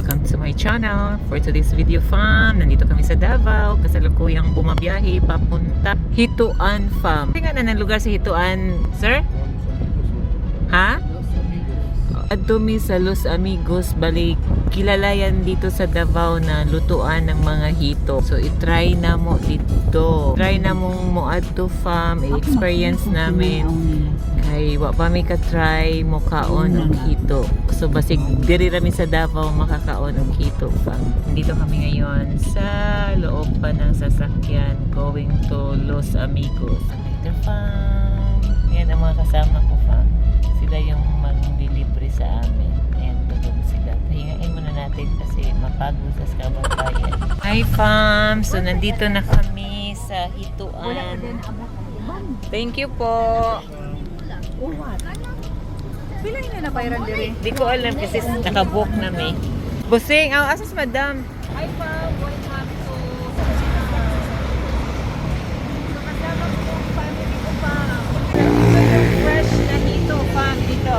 welcome to my channel. For today's video fam, nandito kami sa Davao, kasalukuyang bumabiyahe papunta Hituan Fam. Tingnan na ng lugar sa Hituan, sir? Ha? Adumi sa Los Amigos, balik kilala yan dito sa Davao na lutuan ng mga hito. So i-try na mo dito. Try na mong mo adto fam, i-experience namin. Kay wa pa may ka-try mo kaon og hito. So basig diri rami sa Davao makakaon og hito fam. Dito kami ngayon sa loob pa ng sasakyan going to Los Amigos. Later fam. Yan ang mga kasama ko fam. Sila yung mag-delivery sa amin. Ayan, tulog sila. Pahingain muna natin kasi mapagod sa Kababayan. Hi fam! So nandito na kami sa Hituan. Thank you po! Pila na napairan diri? Di ko alam kasi nakabook na may. Busing! Asas madam! Hi fam! Going kami to kasama ko yung family ko pa. Fresh na hito fam dito.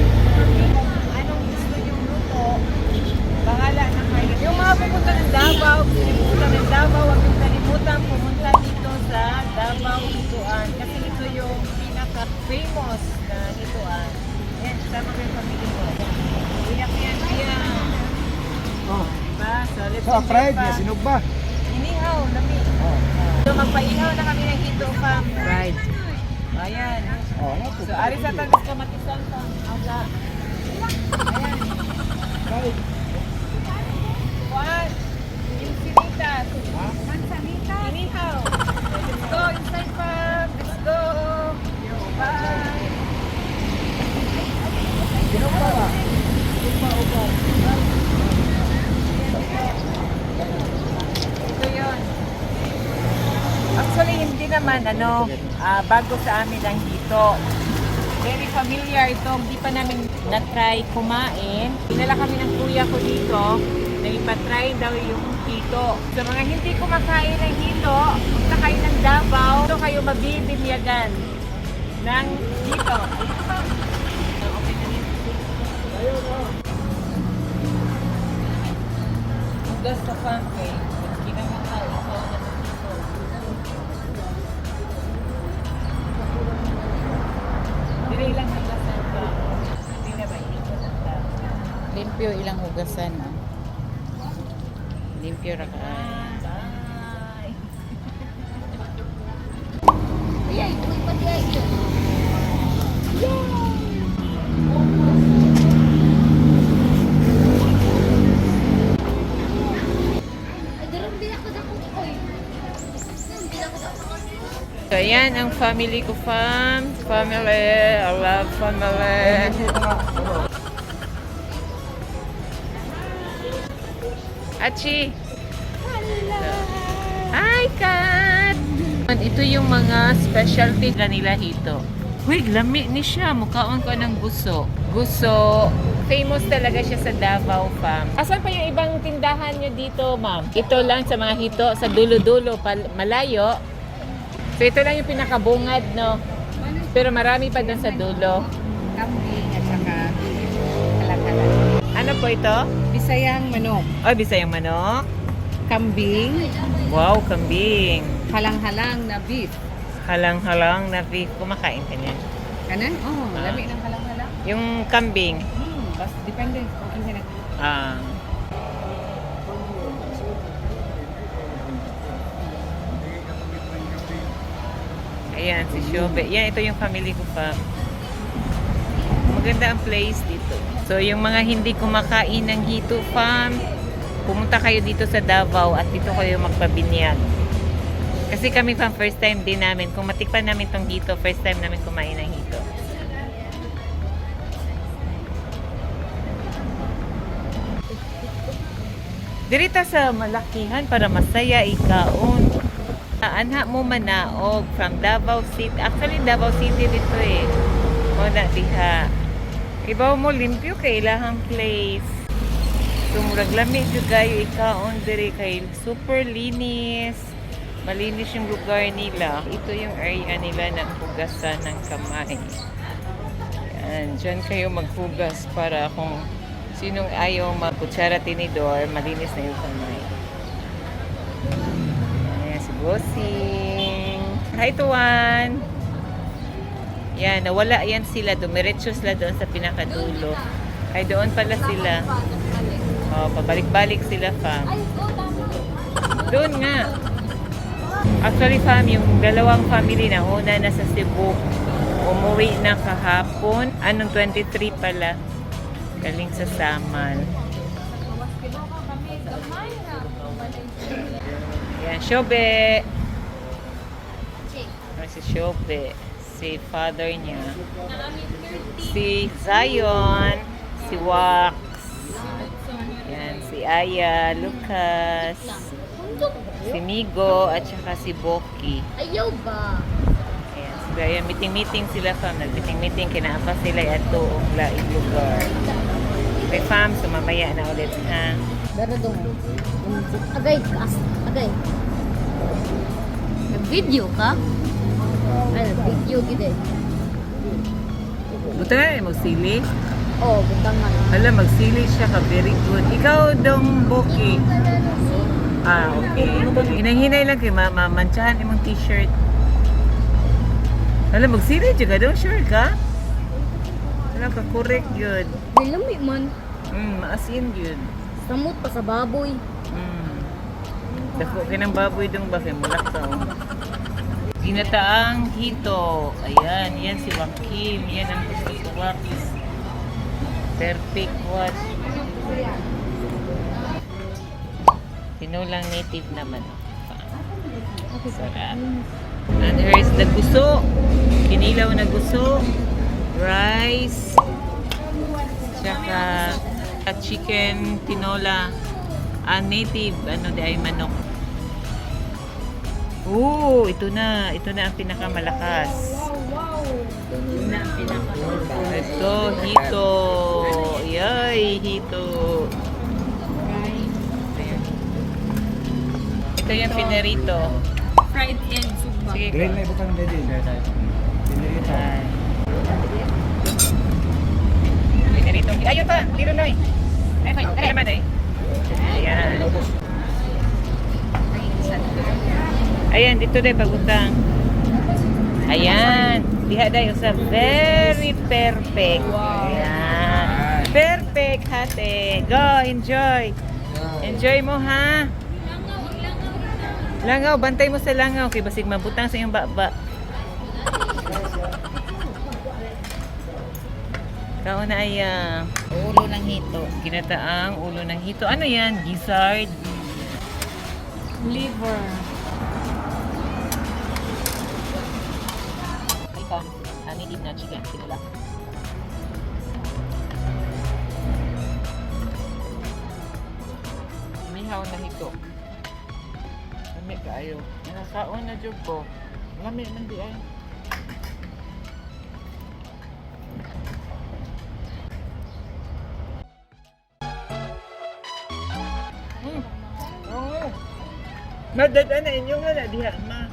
Anong gusto yung luto? Bahala na kayo. Yung mga pupunta ng Davao, huwag yung kalimutan pumunta dito sa Davao Hituan. Kasi ito yung pinaka-famous na hituan. Yan, sama ko yung pamilya ko. Iyak yan, iyak. Oh. Diba? So, let's Sa enjoy fried pa. niya, sinog ba? Inihaw, lami. So, magpaihaw na kami ng hito, fam. Right. Ayan. Oh, ano po? So, ari sa tagos kamatisan, fam. Asa. Ayan. Fried. Juan. Yung sinitas. Mansanita. Inihaw. Let's go inside, fam. Let's go. Bye. Sinog ba ba? Ito yun. Actually, hindi naman, bago sa amin ang hito. Very familiar ito. Hindi pa namin na-try kumain. Dinala kami ng kuya ko dito na ipa-try daw yung hito. Sa mga hindi kumakain ng hito, punta kayo ng Davao, ito kayo mabibinyagan ng hito. Hugas sa pancake. Kinamakain ko na ng hito. Dili lang hugasan ka. Hindi na ba ikot ang tao? Limpyo ilang hugasan. Limpyo ra ka. Bye! So ayan ang family ko fam. Family. I love family. Achi! Hi, Kat! Ito yung mga specialty nila hito. Uy, lami ni siya. Mukhaon ko ng guso. Guso. Famous talaga siya sa Davao, fam. Asan pa yung ibang tindahan nyo dito, ma'am? Ito lang sa mga hito, sa dulo-dulo, malayo. So ito lang yung pinakabungad, no? Pero marami pa dun sa dulo. Kambing at saka kalang-kalang. Ano po ito? Bisayang manok. Oh, Bisayang manok. Kambing. Wow, kambing. Halang-halang na beef. Halang-halang na beef. Kumakain ka niyan. Kanan? Oh, Ah. lami ng halang-halang. Yung kambing. Bas, depende kung ano na. Ah. Ayan, si Shobe. Yan, ito yung family ko pa. Maganda ang place dito. So, yung mga hindi kumakain ng hito farm, pumunta kayo dito sa Davao at dito kayo magpabinyag. Kasi kami pa first time din namin. Kung matikpan namin tong hito, first time namin kumain ng hito. Dirita sa malakihan para masaya ikaon. Anha mo manaog from Davao City. Actually, Davao City dito eh. O na diha. Ibaw mo limpyo kay ilahang place. Tumurag lamig jud kayo ikaon diri kay super linis. Malinis yung lugar nila. Ito yung area nila ng hugasan ng kamay. Yan. Diyan kayo maghugas para kung sinong ayaw magkutsara tinidor, malinis na yung kamay. Ayan si Bossing. Hi, Tuan! Yan, nawala yan sila. Dumiretso sila doon sa pinakadulo. Ay, doon pala sila. Oh, pabalik-balik sila, fam. Doon nga. Actually, fam, yung dalawang family na una na sa Cebu. Umuwi na kahapon. Anong 23 pala. Galing sa Samal. Yan, Shobe. Si Shobe. Si father niya. Si Zion. Si Wax. Yan, si Aya, Lucas. Si Migo, at saka si Boki. Ayaw ba? Ayan, so ayan, meeting-meeting sila, fam. Nag-meeting-meeting, kinaapa sila at tuong laing lugar. Okay, fam, so mamaya na ulit, ha? Pero dong. Agay, agay. Nag-video ka? Ay, nag-video gid. Buta nga, magsili. Oh, butangan. Hala, magsili siya ka. Very good. Ikaw, dong, Boki. Ah, okay. Hinay-hinay lang kay mamansyahan imong t-shirt. Hala, magsili juga daw, sure ka? Hala, ka-correct yun. Nilumi man. Maasin yun. Samot pa sa baboy. Dako kinang baboy dong ba kay mulak ka, oh. Ginataang hito. Ayan, yan si Joaquim. Yan ang gusto ko, Wax. Perfect wash. Tinulang native naman. Sarap. And here's the guso. Kinilaw na guso. Rice. Tsaka chicken tinola. Native. Ano di ay manok. Ito na. Ito na ang pinakamalakas. Ito, hito. Yay, hito. Ayan. Ito yung pinerito. Fried egg sugba. Sige Green ko. na ibutang daddy. Ayan. Pinerito. Ayun pa, tiro na eh. Ay naman eh. Ayan. Ayan, dito na pagutang. Ayan. Diha dayo sa very perfect. Ayan. Perfect, hate. Go, enjoy. Enjoy mo, ha? Langaw, bantay mo sa langaw. Kay basig mabutang sa iyong baba. Kauna ay ulo ng hito. Ginataang ulo ng hito. Ano yan? Gizzard. Liver. Ikaw, native na chicken. Sinula. Mihaw na hito. Lami kaayo. Nakakaon na jud ko. Lami man di ay. Oo. Madad na inyo nga na diha ma.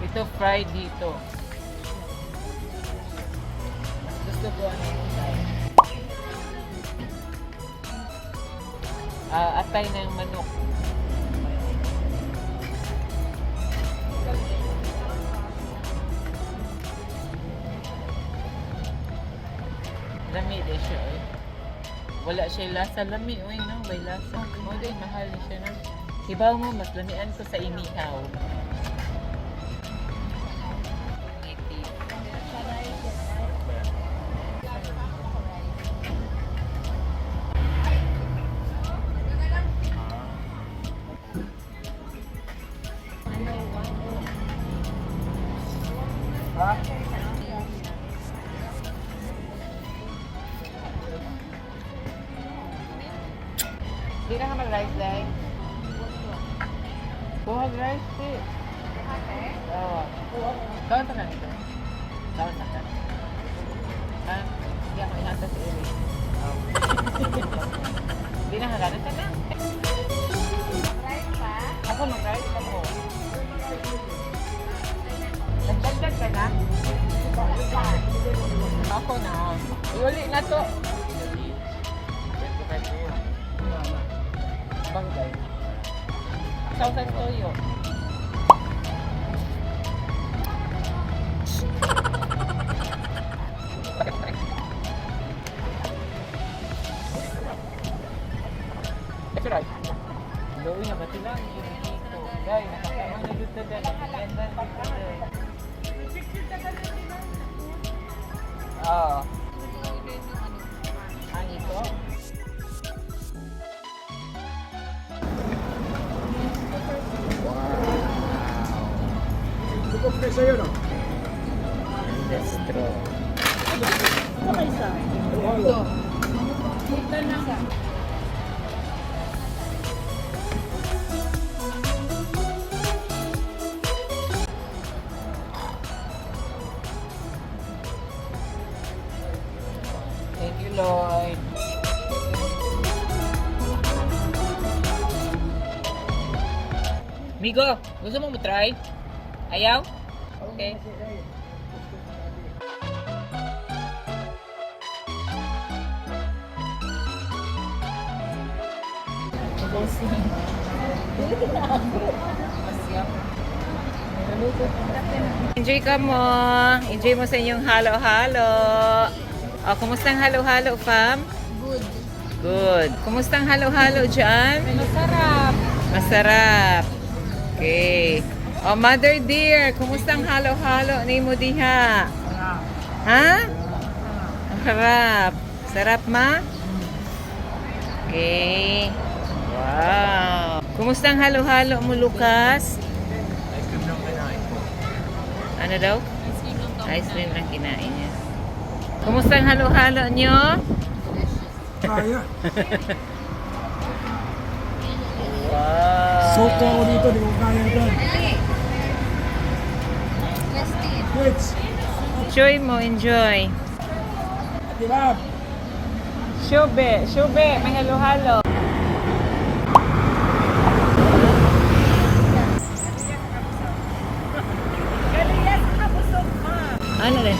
Ito fried dito. Gusto ko ano yung atay ng manok. Lami din siya eh. Wala siya lasa. Lami, uy no, may lasa. O din, mahal siya na. Hibaw mo, mas lamian ko sa inihaw. Di na ka mag-rice dahil? Buhag rice eh. Oo. Kaon ta ka nito? Kaon ta ka? Ha? Hindi ako ihanta sa iri. Di na haganan ka na. Rice pa? Ako mag-rice pa mo. Nagdala ako na. Iuli na to. Bangay. Sausan toyo. That's right. Lowi na ba sila? Dito. Dahil nakakama na dito dyan. Oo. Ang ito? Suko pre sa'yo, no? That's true. Wala. Thank you, Lord. Migo, gusto mo try? Ayaw? Okay. Enjoy ka mo. Enjoy mo sa inyong halo-halo. O, kumusta ang halo-halo, fam? Good. Good. Kumusta ang halo-halo dyan? Masarap. Masarap. Okay. O, mother dear, kumusta ang halo-halo ni mo diha? Ha? Ang harap. Sarap, ma? Okay. Wow. Kumusta ang halo-halo mo, Lucas? Ano daw? Ice cream lang kinain niya. Kumusta ang halo-halo nyo? Kaya. Wow. Soak ako dito, di ko kaya dyan. Yes, Steve. Wait. Enjoy mo, enjoy. Di ba? Shube, may halo-halo. Ano rin?